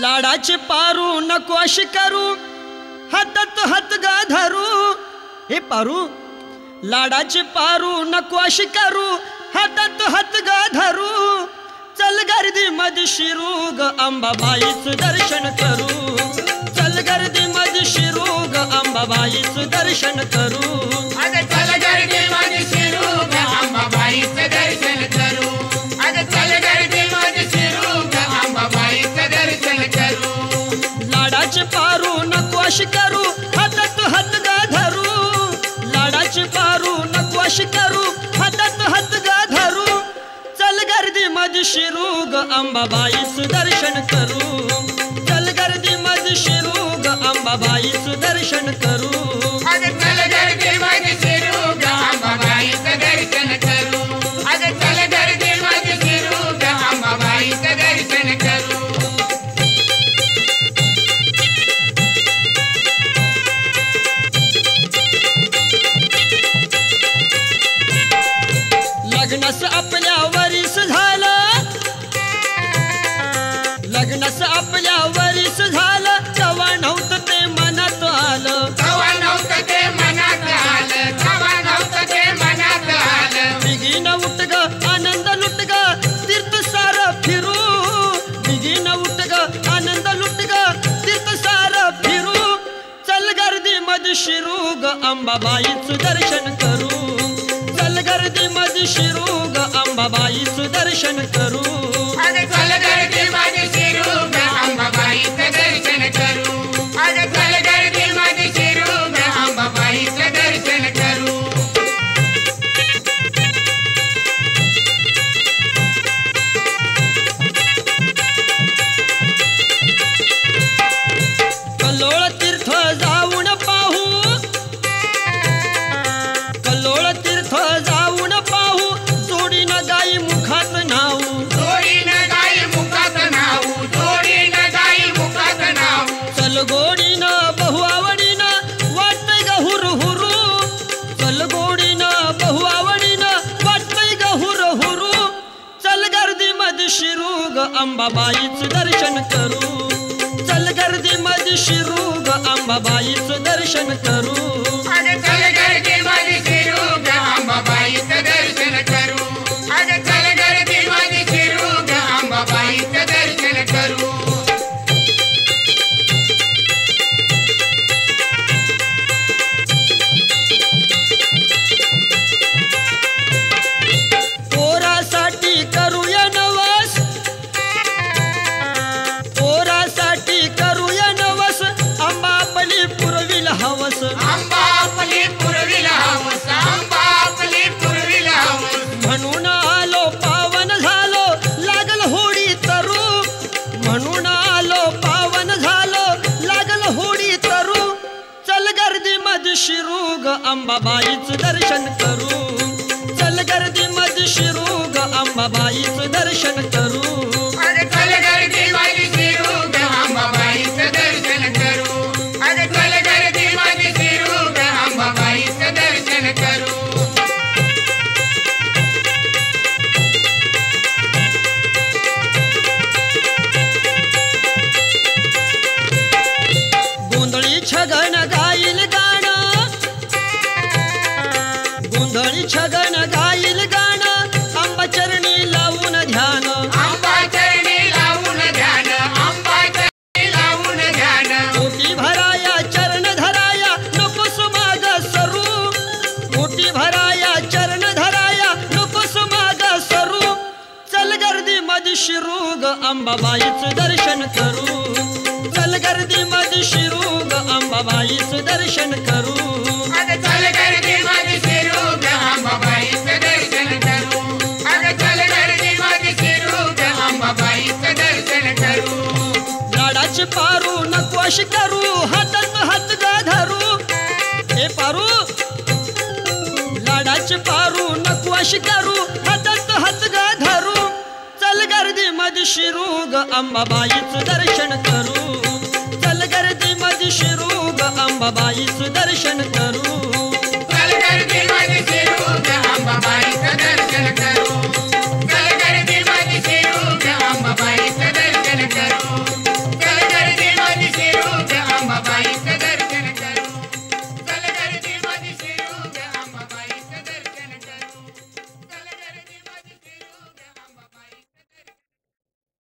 लाडाचे पारू नको अशी करू हातात हात गा धरू। हे पारू लाडाचे पारू नको अशी करू हातात हात गा धरू। चल गर्दी मध्ये शिरू ग अंबाबाईचं दर्शन करू। चल गर्दी मध्ये शिरू ग अंबाबाईचं दर्शन करू। चल गर्दी मध्ये शिरू ग अंबाबाईचं दर्शन करू। चल गर्दी मध्ये शिरू ग अंबाबाईचं दर्शन करू। लाडाचे पारू नको अशी करू हातात हात गा धरू। लाडाचे पारू नको अशी करू हातात हात गा धरू। चल गर्दी मध्ये शिरू ग अंबाबाईचं दर्शन करू। चल गर्दी मध्ये शिरू ग अंबाबाईचं दर्शन करू। चल गर्दी मध्ये शिरू ग अंबाबाईचं दर्शन करू। चल गर्दी मध्ये शिरू ग अंबाबाईचं दर्शन करू। लग्नास आपल्या वरीस झालं। लग्नास आपल्या वरीस झालं तेव्हा नव्हतं ते मनात आलं। तेव्हा नव्हतं ते मनात आलं। तेव्हा नव्हतं ते मनात आलं। बिगीन उठ ग आनंद लुट ग तीर्थ सार फिरू। बिगीन उठ ग आनंद लुट ग तीर्थ सार फिरू। चल गर्दी मध्ये शिरू ग अंबाबाईचं दर्शन करू। चल गर्दी मध्ये शिरू ग अंबाबाईचं दर्शन करू। चल गर्दी मध्ये शिरू ग अंबाबाईचं दर्शन करू। चल गर्दी मध्ये शिरू ग अंबाबाईचं दर्शन करू। कल्लोळ तीर्थ जाऊन पाहू। कल्लोळ तीर्थ जाऊन पाहू जोडीनं गाई मुखात नाऊ। जोडीनं गाई मुखात नाऊ। जोडीनं गाई मुखात नाऊ। चल गोडीनं बहु आवडीनं वाटतंय ग हुरहुरू। चल गोडीनं बहु आवडीनं वाटतंय ग हुरहुरू। चल गर्दी मध्ये शिरू ग अंबाबाईचं दर्शन करू। चल गर्दी मध्ये शिरू ग अंबाबाईचं दर्शन करू। चल गर्दी मध्ये शिरू ग अंबाबाईचं दर्शन करू। चल गर्दी मध्ये शिरू ग अंबाबाईचं दर्शन करू। पोरासाठी करूया नवस। पोरासाठी करूया नवस अंबा आपली पुरविल हवस। आंबा आपली पुरविल हवस। आंबा आपली पुरविल हवस। म्हणून आलो पावन झालो लागल होडी तरू। म्हणून आलो पावन झालो लागल होडी तरू। चल गर्दी मध्ये शिरू ग अंबाबाईचं दर्शन करू। चल गर्दी मध्ये शिरू ग अंबाबाईचं दर्शन करू। चल गर्दी मध्ये शिरू ग अंबाबाईचं दर्शन करू। चल गर्दी मध्ये शिरू ग अंबाबाईचं दर्शन करू। गोंधळी छगन गाईल गाणं। गोंधळी छगन गाईल गाणं अंबाचरणी लावून ध्यान। आंबा चरणी लावून ध्यान। आंबा चरणी लावून ध्यान। ओटी भराया चरण धराया नकोस माग सरू। ओटी भराया चरण धराया नकोस माग सरू। चल गर्दी मध्ये शिरू ग अंबाबाईचं दर्शन करू। चल गर्दी मध्ये शिरू ग अंबाबाईचं दर्शन करू। चल गर्दी मध्ये शिरू ग अंबाबाईचं दर्शन करू। चल गर्दी मध्ये शिरू ग अंबाबाईचं दर्शन करू। लाडाचे पारू नको अशी करू हातात हात गा धरू। हे पारू लाडाचे पारू नको अशी करू हातात हात गा धरू। चल गर्दी मध्ये शिरू ग अंबाबाईचं दर्शन करू। चल गर्दी मध्ये शिरू ग अंबाबाईचं दर्शन करू।